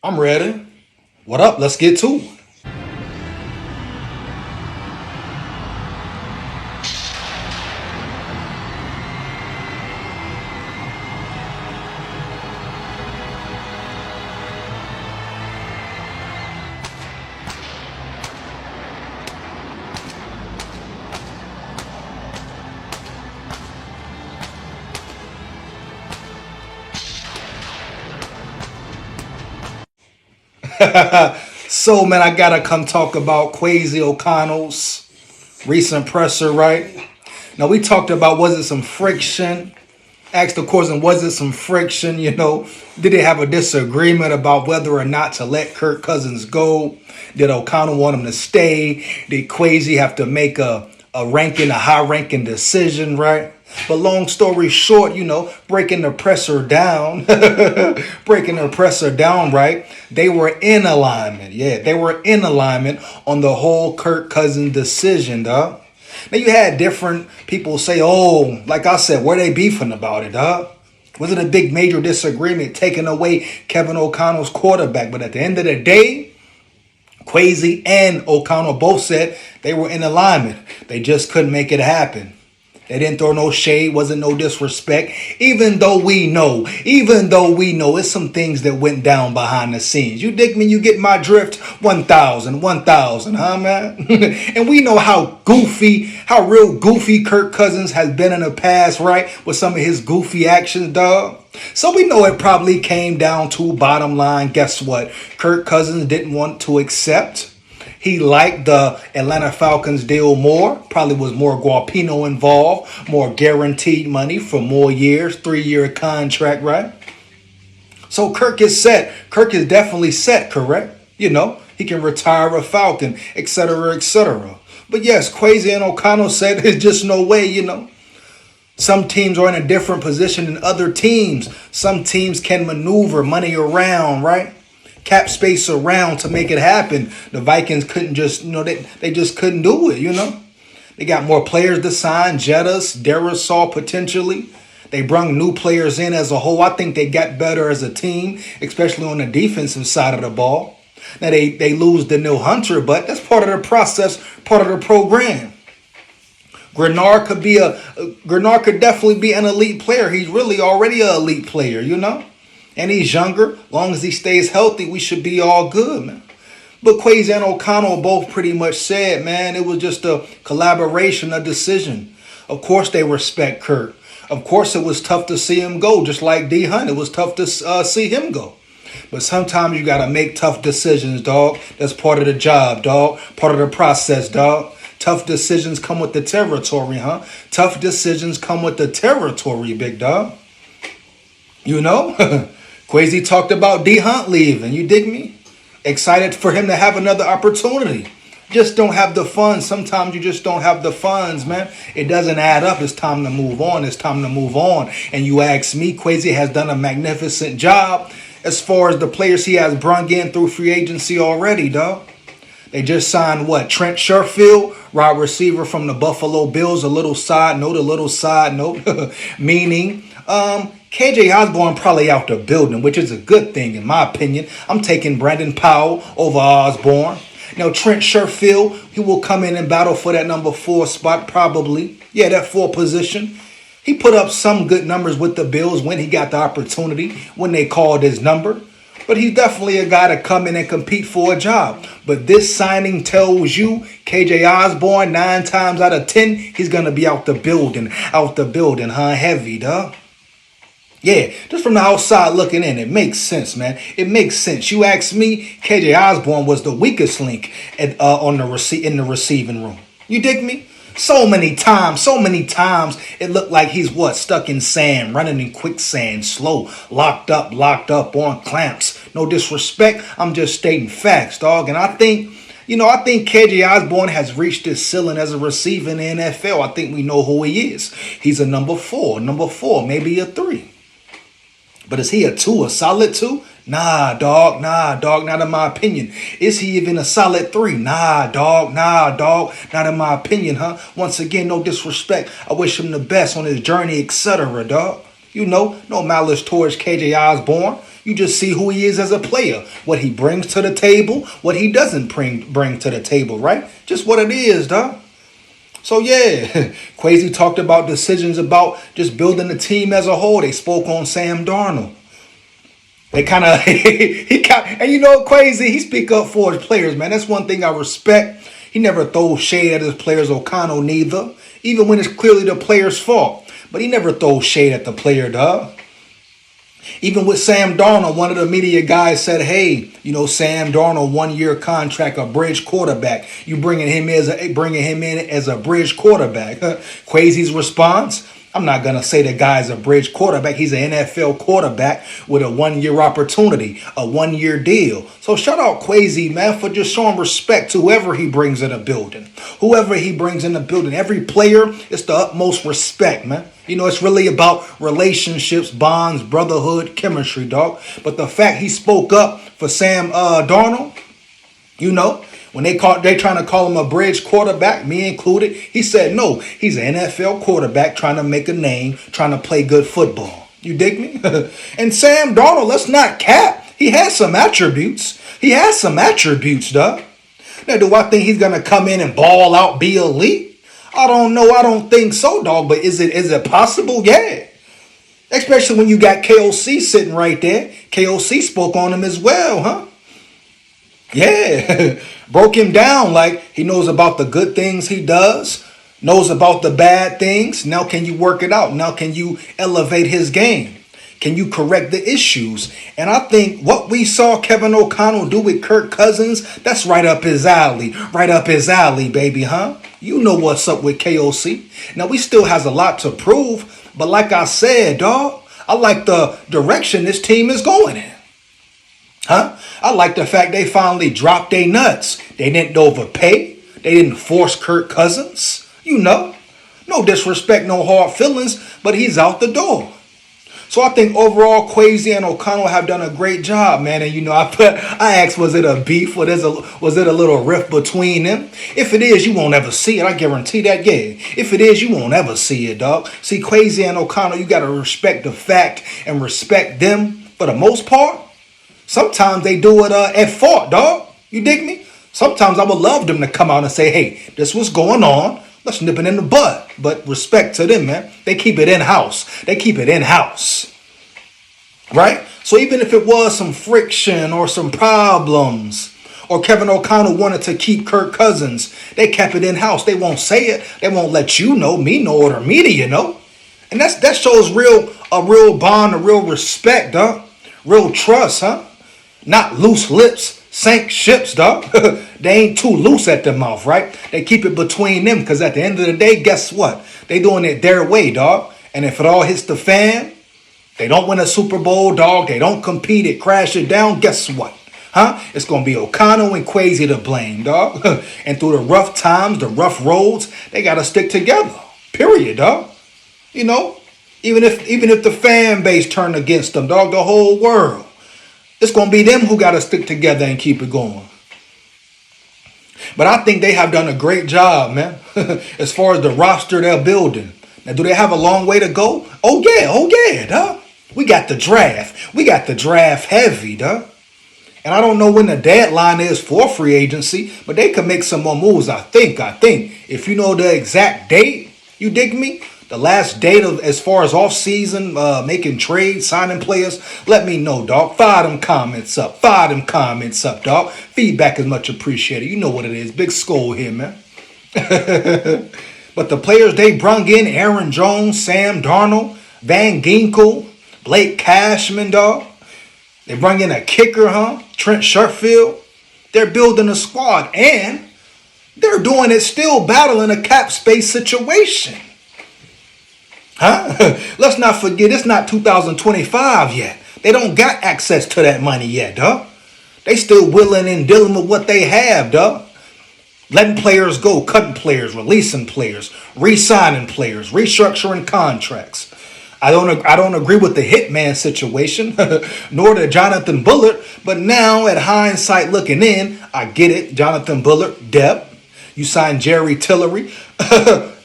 I'm ready. What up? Let's get to it. So, man, I gotta come talk about Kwesi O'Connell's recent presser, right? Now, we talked about was it some friction? Asked the question, was it some friction? Did they have a disagreement about whether or not to let Kirk Cousins go? Did O'Connell want him to stay? Did Kwesi have to make a high ranking decision, right? But long story short, breaking the presser down, breaking the presser down, right? They were in alignment. Yeah, they were in alignment on the whole Kirk Cousins decision, dog. Now you had different people say, oh, like I said, were they beefing about it, dog? Was it a big major disagreement taking away Kevin O'Connell's quarterback? But at the end of the day, Kwesi and O'Connell both said they were in alignment. They just couldn't make it happen. They didn't throw no shade, wasn't no disrespect. Even though we know it's some things that went down behind the scenes. You dig me? You get my drift? 1,000, huh, man? And we know how real goofy Kirk Cousins has been in the past, right? With some of his goofy actions, dog. So we know it probably came down to bottom line. Guess what? Kirk Cousins didn't want to accept. He liked the Atlanta Falcons deal more. Probably was more Guapino involved, more guaranteed money for more years, 3-year contract, right? So Kirk is set. Kirk is definitely set, correct? He can retire a Falcon, etc., etc. But yes, Kwesi and O'Connell said there's just no way. Some teams are in a different position than other teams. Some teams can maneuver money around, right? Cap space around to make it happen. The Vikings couldn't they just couldn't do it. They got more players to sign, Jettas, Darisaw potentially. They brung new players in as a whole. I think they got better as a team, especially on the defensive side of the ball. Now they lose the new Hunter, but that's part of the process, part of the program. Grenard could definitely be an elite player. He's really already an elite player. And he's younger. Long as he stays healthy, we should be all good, man. But Kwesi and O'Connell both pretty much said, man, it was just a collaboration, a decision. Of course they respect Kirk. Of course it was tough to see him go, just like D. Hunt. It was tough to see him go. But sometimes you got to make tough decisions, dog. That's part of the job, dog. Part of the process, dog. Tough decisions come with the territory, huh? Tough decisions come with the territory, big dog. Kwesi talked about D. Hunt leaving. You dig me? Excited for him to have another opportunity. Just don't have the funds. Sometimes you just don't have the funds, man. It doesn't add up. It's time to move on. It's time to move on. And you ask me, Kwesi has done a magnificent job as far as the players he has brung in through free agency already, dog. They just signed what? Trent Sherfield, wide receiver from the Buffalo Bills. A little side note, meaning Kj Osborn probably out the building, which is a good thing in my opinion. I'm taking Brandon Powell over Osborn. Now Trent Sherfield, he will come in and battle for that number 4 spot probably. Yeah, that 4 position. He put up some good numbers with the Bills when he got the opportunity, when they called his number. But he's definitely a guy to come in and compete for a job. But this signing tells you Kj Osborn, 9 times out of 10, he's going to be out the building, huh? Heavy, dog. Yeah, just from the outside looking in, it makes sense, man. It makes sense. You ask me, Kj Osborn was the weakest link in the receiving room. You dig me? So many times, it looked like he's stuck in sand, running in quicksand, slow, locked up on clamps. No disrespect, I'm just stating facts, dog. And I think Kj Osborn has reached his ceiling as a receiver in the NFL. I think we know who he is. He's a number 4, maybe a 3. But is he a 2, a solid 2? Nah, dog, not in my opinion. Is he even a solid 3? Nah, dog, not in my opinion, huh? Once again, no disrespect. I wish him the best on his journey, etc., dog. You know, no malice towards KJ Osborn. You just see who he is as a player, what he brings to the table, what he doesn't bring to the table, right? Just what it is, dog. So yeah, Kwesi talked about decisions about just building the team as a whole. They spoke on Sam Darnold. They kind of and you know Kwesi, he speak up for his players, man. That's one thing I respect. He never throws shade at his players, O'Connell neither, even when it's clearly the player's fault. But he never throws shade at the player, dog. Even with Sam Darnold, one of the media guys said, hey, you know, Sam Darnold, 1-year contract, a bridge quarterback. You bringing him in as a bridge quarterback. Kwesi's response, I'm not going to say the guy's a bridge quarterback. He's an NFL quarterback with a 1-year opportunity, a 1-year deal. So shout out Kwesi, man, for just showing respect to whoever he brings in the building. Whoever he brings in the building. Every player, it's the utmost respect, man. You know, it's really about relationships, bonds, brotherhood, chemistry, dog. But the fact he spoke up for Sam Darnold, you know, when they trying to call him a bridge quarterback, me included, he said no. He's an NFL quarterback trying to make a name, trying to play good football. You dig me? And Sam Darnold, let's not cap. He has some attributes. Dog. Now, do I think he's gonna come in and ball out, be elite? I don't know. I don't think so, dog. But is it possible? Yeah. Especially when you got KOC sitting right there. KOC spoke on him as well, huh? Yeah. Broke him down like he knows about the good things he does, knows about the bad things. Now can you work it out? Now can you elevate his game? Can you correct the issues? And I think what we saw Kevin O'Connell do with Kirk Cousins, that's right up his alley. Right up his alley, baby, huh? You know what's up with KOC. Now, we still has a lot to prove. But like I said, dog, I like the direction this team is going in. Huh? I like the fact they finally dropped their nuts. They didn't overpay. They didn't force Kirk Cousins. You know, no disrespect, no hard feelings, but he's out the door. So I think overall, Kwesi and O'Connell have done a great job, man. And, you know, I asked, was it a beef or was it a little rift between them? If it is, you won't ever see it. I guarantee that, yeah. If it is, you won't ever see it, dog. See, Kwesi and O'Connell, you got to respect the fact and respect them for the most part. Sometimes they do it at fault, dog. You dig me? Sometimes I would love them to come out and say, hey, this was going on. Let's nip it in the bud. But respect to them, man. They keep it in-house. Right? So even if it was some friction or some problems, or Kevin O'Connell wanted to keep Kirk Cousins, they kept it in-house. They won't say it. They won't let you know, me know, or the media know. And that shows a real bond, a real respect, dog. Real trust, huh? Not loose lips, sank ships, dog. They ain't too loose at the mouth, right? They keep it between them because at the end of the day, guess what? They doing it their way, dog. And if it all hits the fan, they don't win a Super Bowl, dog. They don't compete, it crash it down. Guess what? Huh? It's going to be O'Connell and Kwesi to blame, dog. And through the rough times, the rough roads, they got to stick together. Period, dog. You know, even if the fan base turned against them, dog, the whole world, it's going to be them who got to stick together and keep it going. But I think they have done a great job, man, as far as the roster they're building. Now, do they have a long way to go? Oh, yeah, dog. We got the draft. We got the draft heavy, dog. And I don't know when the deadline is for free agency, but they could make some more moves, I think. If you know the exact date, you dig me? The last date of as far as off-season, making trades, signing players, let me know, dog. Fire them comments up, dog. Feedback is much appreciated. You know what it is. Big skull here, man. But the players they brung in, Aaron Jones, Sam Darnold, Van Ginkel, Blake Cashman, dog. They bring in a kicker, huh? Trent Sherfield. They're building a squad, and they're doing it still battling a cap space situation. Huh? Let's not forget, it's not 2025 yet. They don't got access to that money yet, dog. They still willing and dealing with what they have, dog. Letting players go, cutting players, releasing players, re-signing players, restructuring contracts. I don't agree with the hitman situation, nor the Jonathan Bullard. But now, at hindsight looking in, I get it. Jonathan Bullard, depth. You signed Jerry Tillery.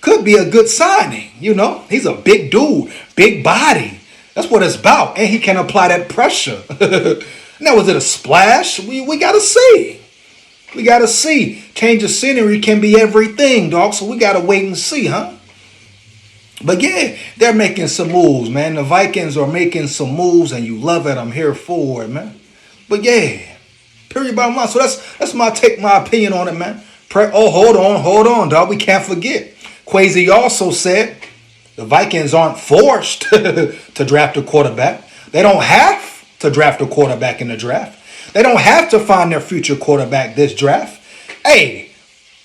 Could be a good signing, you know. He's a big dude, big body. That's what it's about. And he can apply that pressure. Now, was it a splash? We got to see. We got to see. Change of scenery can be everything, dog. So we got to wait and see, huh? But yeah, they're making some moves, man. The Vikings are making some moves, and you love it. I'm here for it, man. But yeah, period bottom line. So that's my take, my opinion on it, man. Hold on, dog. We can't forget. Kwesi also said the Vikings aren't forced to draft a quarterback. They don't have to draft a quarterback in the draft. They don't have to find their future quarterback this draft. Hey,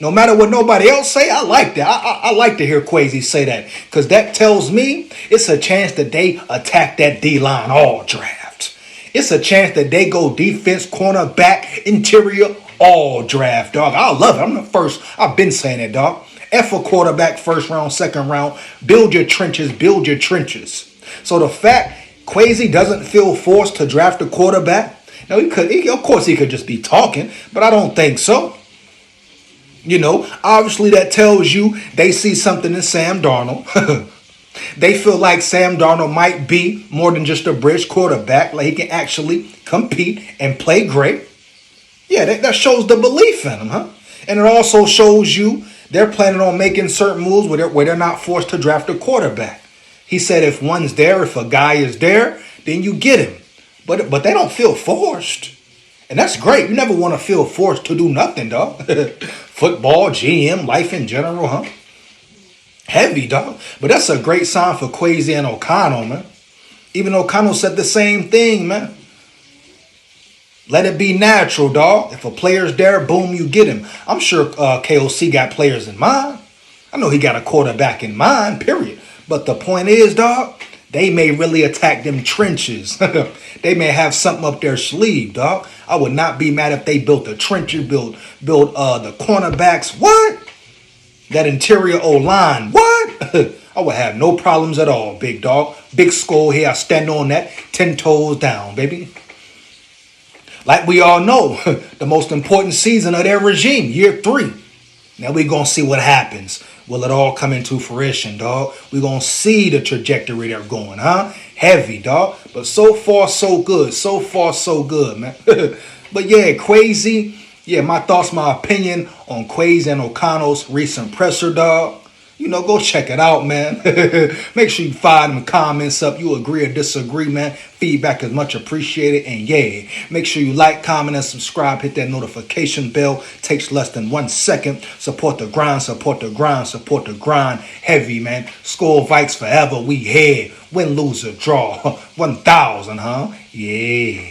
no matter what nobody else say, I like that. I like to hear Kwesi say that because that tells me it's a chance that they attack that D-line all draft. It's a chance that they go defense, cornerback, interior all draft, dog. I love it. I'm the first. I've been saying it, dog. F a quarterback first round, second round. Build your trenches. Build your trenches. So the fact Kwesi doesn't feel forced to draft a quarterback. Now, of course, he could just be talking, but I don't think so. You know, obviously that tells you they see something in Sam Darnold. They feel like Sam Darnold might be more than just a bridge quarterback, like he can actually compete and play great. Yeah, that shows the belief in him, huh? And it also shows you they're planning on making certain moves where they're not forced to draft a quarterback. He said if one's there, if a guy is there, then you get him. But they don't feel forced. And that's great. You never want to feel forced to do nothing, dog. Football, GM, life in general, huh? Heavy, dog. But that's a great sign for Kwesi and O'Connell, man. Even O'Connell said the same thing, man. Let it be natural, dog. If a player's there, boom, you get him. I'm sure KOC got players in mind. I know he got a quarterback in mind, period. But the point is, dog, they may really attack them trenches. They may have something up their sleeve, dog. I would not be mad if they built the trenches, build the cornerbacks. What? That interior O-line. What? I would have no problems at all, big dog. Big skull here. I stand on that 10 toes down, baby. Like we all know, the most important season of their regime, year 3. Now we're going to see what happens. Will it all come into fruition, dog? We're going to see the trajectory they're going, huh? Heavy, dog. But so far, so good. So far, so good, man. But yeah, Kwesi. Yeah, my thoughts, my opinion on Kwesi and O'Connell's recent presser, dog. You know, go check it out, man. Make sure you fire them comments up. You agree or disagree, man. Feedback is much appreciated. And yeah, make sure you like, comment, and subscribe. Hit that notification bell. Takes less than 1 second. Support the grind, support the grind, support the grind. Heavy, man. Score Vikes forever. We here. Win, lose, or draw. 1,000, huh? Yeah.